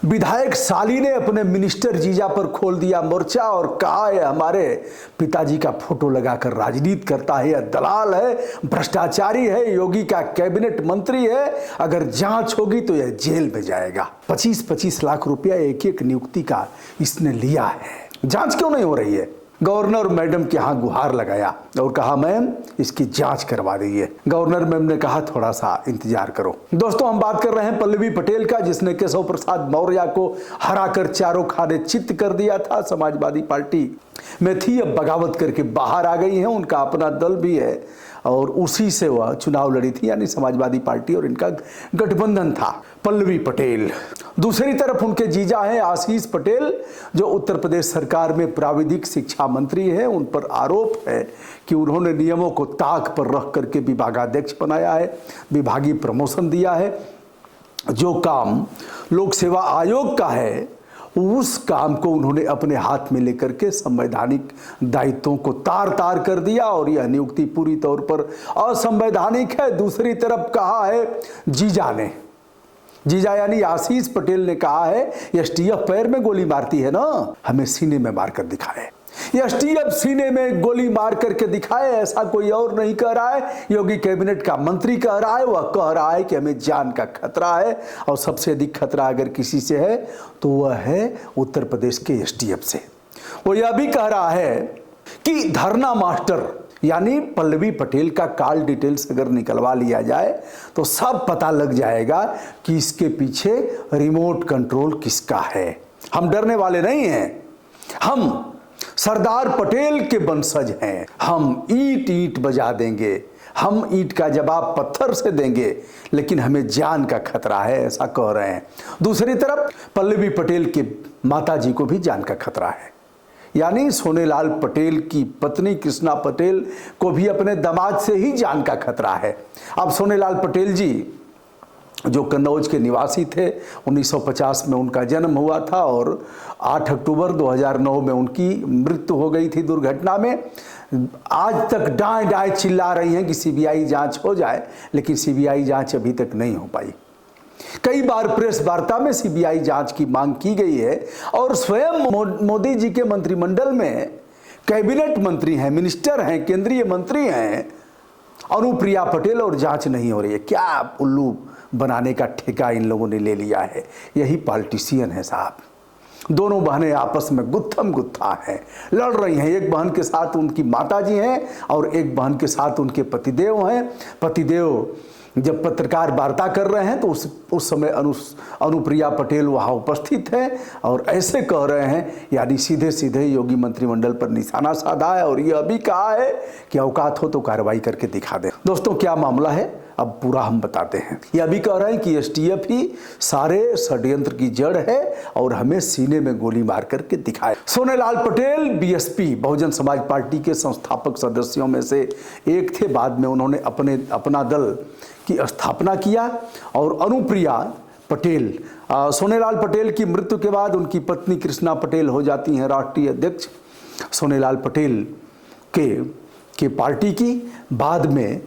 विधायक साली ने अपने मिनिस्टर जीजा पर खोल दिया मोर्चा और कहा है हमारे पिताजी का फोटो लगाकर राजनीति करता है, यह दलाल है, भ्रष्टाचारी है, योगी का कैबिनेट मंत्री है, अगर जांच होगी तो यह जेल में जाएगा। 25-25 लाख रुपया एक एक नियुक्ति का इसने लिया है। जांच क्यों नहीं हो रही है? गवर्नर मैडम के यहाँ गुहार लगाया और कहा मैम इसकी जांच करवा दीजिए। गवर्नर मैम ने कहा थोड़ा सा इंतजार करो। दोस्तों, हम बात कर रहे हैं पल्लवी पटेल का, जिसने केशव प्रसाद मौर्य को हराकर चारों खाने चित्त कर दिया था। समाजवादी पार्टी में थी, अब बगावत करके बाहर आ गई है। उनका अपना दल भी है और उसी से वह चुनाव लड़ी थी, यानी समाजवादी पार्टी और इनका गठबंधन था। पल्लवी पटेल। दूसरी तरफ उनके जीजा हैं आशीष पटेल, जो उत्तर प्रदेश सरकार में प्राविधिक शिक्षा मंत्री है। उन पर आरोप है कि उन्होंने नियमों को ताक पर रख करके विभागाध्यक्ष बनाया है, विभागीय प्रमोशन दिया है। जो काम लोक सेवा आयोग का है उस काम को उन्होंने अपने हाथ में लेकर के संवैधानिक दायित्वों को तार तार कर दिया और यह नियुक्ति पूरी तौर पर असंवैधानिक है। दूसरी तरफ कहा है जीजा ने, जीजा यानी आशीष पटेल ने कहा है एसटीएफ पैर में गोली मारती है ना, हमें सीने में मारकर दिखाए। एसटीएफ सीने में गोली मार करके दिखाए, ऐसा कोई और नहीं कह रहा है। योगी कैबिनेट का मंत्री कह रहा है, वह कह रहा है कि हमें जान का खतरा है और सबसे अधिक खतरा अगर किसी से है तो वह है उत्तर प्रदेश के एसटीएफ से। वो यह भी कह रहा है कि धरना मास्टर यानी पल्लवी पटेल का कॉल डिटेल्स अगर निकलवा लिया जाए तो सब पता लग जाएगा कि इसके पीछे रिमोट कंट्रोल किसका है। हम डरने वाले नहीं हैं, हम सरदार पटेल के वंशज हैं। हम ईंट ईंट बजा देंगे, हम ईंट का जवाब पत्थर से देंगे, लेकिन हमें जान का खतरा है, ऐसा कह रहे हैं। दूसरी तरफ पल्लवी पटेल के माताजी को भी जान का खतरा है, यानी सोनेलाल पटेल की पत्नी कृष्णा पटेल को भी अपने दामाद से ही जान का खतरा है। अब सोनेलाल पटेल जी जो कन्नौज के निवासी थे, 1950 में उनका जन्म हुआ था और 8 अक्टूबर 2009 में उनकी मृत्यु हो गई थी दुर्घटना में। आज तक डांय डांय चिल्ला रही हैं कि सीबीआई जांच हो जाए, लेकिन सीबीआई जांच अभी तक नहीं हो पाई। कई बार प्रेस वार्ता में सीबीआई जांच की मांग की गई है और स्वयं मोदी जी के मंत्रिमंडल में कैबिनेट मंत्री हैं, मिनिस्टर हैं, केंद्रीय मंत्री हैं अनुप्रिया पटेल, और जांच नहीं हो रही है। क्या उल्लू बनाने का ठेका इन लोगों ने ले लिया है। यही पॉलिटिशियन है साहब। दोनों बहनें आपस में गुत्थम गुत्था हैं, लड़ रही हैं। एक बहन के साथ उनकी माताजी हैं और एक बहन के साथ उनके पतिदेव हैं। पतिदेव जब पत्रकार वार्ता कर रहे हैं तो उस समय अनुप्रिया पटेल वहाँ उपस्थित हैं और ऐसे कह रहे हैं, यानी सीधे सीधे योगी मंत्रिमंडल पर निशाना साधा है और यह भी कहा है कि औकात हो तो कार्रवाई करके दिखा दें। दोस्तों, क्या मामला है अब पूरा हम बताते हैं। यह भी कह रहे हैं कि एसटीएफ ही सारे षड्यंत्र की जड़ है और हमें सीने में गोली मार करके दिखाए। सोनेलाल पटेल बीएसपी बहुजन समाज पार्टी के संस्थापक सदस्यों में से एक थे। बाद में उन्होंने अपना दल की स्थापना किया और अनुप्रिया पटेल, सोनेलाल पटेल की मृत्यु के बाद उनकी पत्नी कृष्णा पटेल हो जाती हैं राष्ट्रीय अध्यक्ष सोनेलाल पटेल के पार्टी की। बाद में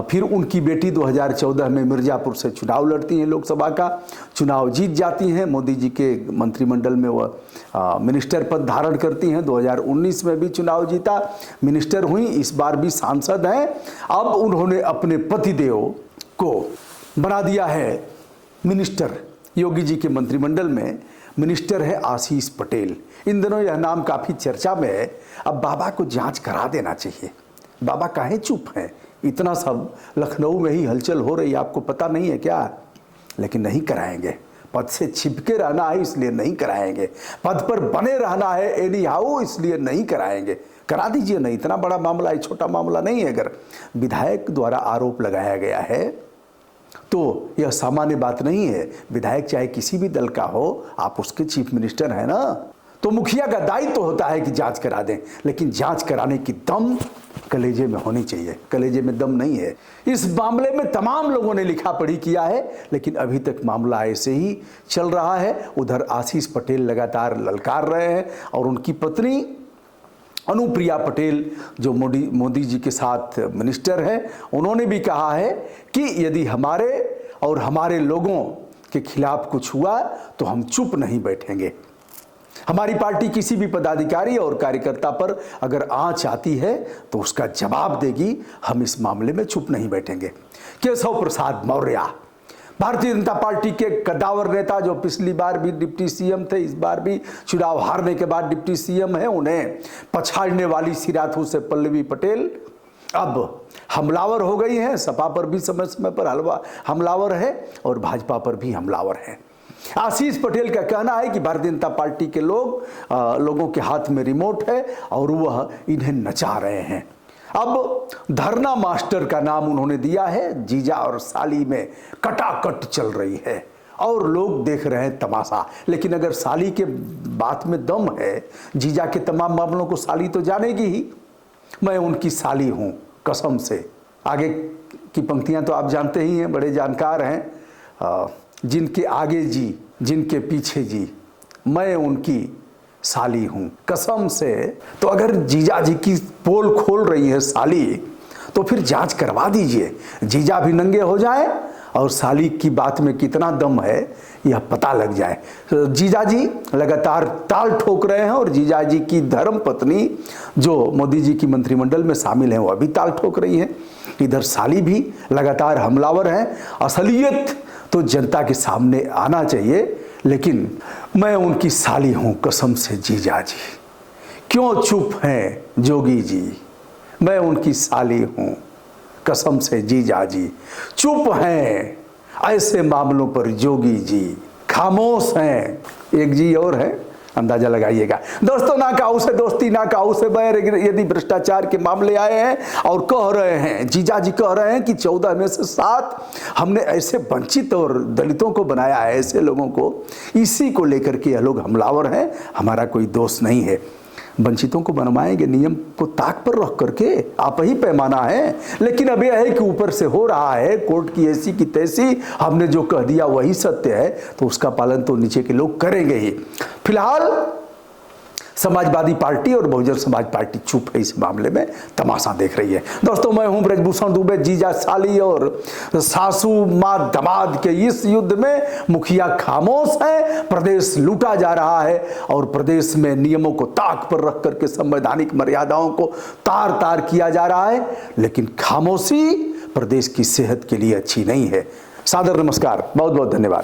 फिर उनकी बेटी 2014 में मिर्जापुर से चुनाव लड़ती हैं, लोकसभा का चुनाव जीत जाती हैं। मोदी जी के मंत्रिमंडल में वह मिनिस्टर पद धारण करती हैं। 2019 में भी चुनाव जीता, मिनिस्टर हुई, इस बार भी सांसद हैं। अब उन्होंने अपने पतिदेव को बना दिया है मिनिस्टर। योगी जी के मंत्रिमंडल में मिनिस्टर है आशीष पटेल। इन दिनों यह नाम काफ़ी चर्चा में है। अब बाबा को जांच करा देना चाहिए। बाबा काहे चुप हैं? इतना सब लखनऊ में ही हलचल हो रही है, आपको पता नहीं है क्या? लेकिन नहीं कराएंगे। पद से छिपके रहना है इसलिए नहीं कराएंगे, पद पर बने रहना है एनी हाउ इसलिए नहीं कराएंगे। करा दीजिए ना, इतना बड़ा मामला है, छोटा मामला नहीं है। अगर विधायक द्वारा आरोप लगाया गया है तो यह सामान्य बात नहीं है। विधायक चाहे किसी भी दल का हो, आप उसके चीफ मिनिस्टर हैं ना, तो मुखिया का दायित्व तो होता है कि जांच करा दें, लेकिन जांच कराने की दम कलेजे में होनी चाहिए। कलेजे में दम नहीं है। इस मामले में तमाम लोगों ने लिखा पढ़ी किया है, लेकिन अभी तक मामला ऐसे ही चल रहा है। उधर आशीष पटेल लगातार ललकार रहे हैं और उनकी पत्नी अनुप्रिया पटेल जो मोदी जी के साथ मिनिस्टर है, उन्होंने भी कहा है कि यदि हमारे और हमारे लोगों के खिलाफ कुछ हुआ तो हम चुप नहीं बैठेंगे। हमारी पार्टी किसी भी पदाधिकारी और कार्यकर्ता पर अगर आंच आती है तो उसका जवाब देगी। हम इस मामले में चुप नहीं बैठेंगे। केशव प्रसाद मौर्य, भारतीय जनता पार्टी के कद्दावर नेता, जो पिछली बार भी डिप्टी सीएम थे, इस बार भी चुनाव हारने के बाद डिप्टी सीएम है, उन्हें पछाड़ने वाली सिराथू से पल्लवी पटेल अब हमलावर हो गई हैं। सपा पर भी समय समय पर हमलावर है और भाजपा पर भी हमलावर है। आशीष पटेल का कहना है कि भारतीय जनता पार्टी के लोगों के हाथ में रिमोट है और वह इन्हें नचा रहे हैं। अब धरना मास्टर का नाम उन्होंने दिया है। जीजा और साली में कटाकट चल रही है और लोग देख रहे हैं तमाशा। लेकिन अगर साली के बात में दम है, जीजा के तमाम मामलों को साली तो जानेगी ही। मैं उनकी साली हूं कसम से। आगे की पंक्तियां तो आप जानते ही हैं, बड़े जानकार हैं। जिनके आगे जी, जिनके पीछे जी, मैं उनकी साली हूं कसम से। तो अगर जीजा जी की पोल खोल रही है साली, तो फिर जांच करवा दीजिए। जीजा भी नंगे हो जाए और साली की बात में कितना दम है यह पता लग जाए। जीजा जी लगातार ताल ठोक रहे हैं और जीजा जी की धर्म पत्नी, जो मोदी जी की मंत्रिमंडल में शामिल हैं, वह भी ताल ठोक रही हैं। इधर साली भी लगातार हमलावर हैं। असलियत तो जनता के सामने आना चाहिए। लेकिन मैं उनकी साली हूं कसम से जीजा जी। क्यों चुप हैं जोगी जी? मैं उनकी साली हूं कसम से जीजा जी। चुप हैं ऐसे मामलों पर जोगी जी, खामोश हैं। एक जी और है, अंदाजा लगाइएगा। दोस्तों, ना काऊ से दोस्ती ना काऊ से बैर। यदि भ्रष्टाचार के मामले आए हैं और कह रहे हैं, जीजा जी कह रहे हैं कि 14 में से 7 हमने ऐसे वंचित और दलितों को बनाया है, ऐसे लोगों को, इसी को लेकर के यह लोग हमलावर हैं। हमारा कोई दोष नहीं है। वंचितों को बनवाएंगे नियम को ताक पर रख करके, आप ही पैमाना है। लेकिन अब यह है कि ऊपर से हो रहा है, कोर्ट की ऐसी की तैसी, हमने जो कह दिया वही सत्य है, तो उसका पालन तो नीचे के लोग करेंगे ही। फिलहाल समाजवादी पार्टी और बहुजन समाज पार्टी चुप है, इस मामले में तमाशा देख रही है। दोस्तों, मैं हूं ब्रजभूषण दुबे। जीजा साली और सासू मां दमाद के इस युद्ध में मुखिया खामोश है। प्रदेश लूटा जा रहा है और प्रदेश में नियमों को ताक पर रख करके संवैधानिक मर्यादाओं को तार तार किया जा रहा है। लेकिन खामोशी प्रदेश की सेहत के लिए अच्छी नहीं है। सादर नमस्कार, बहुत बहुत धन्यवाद।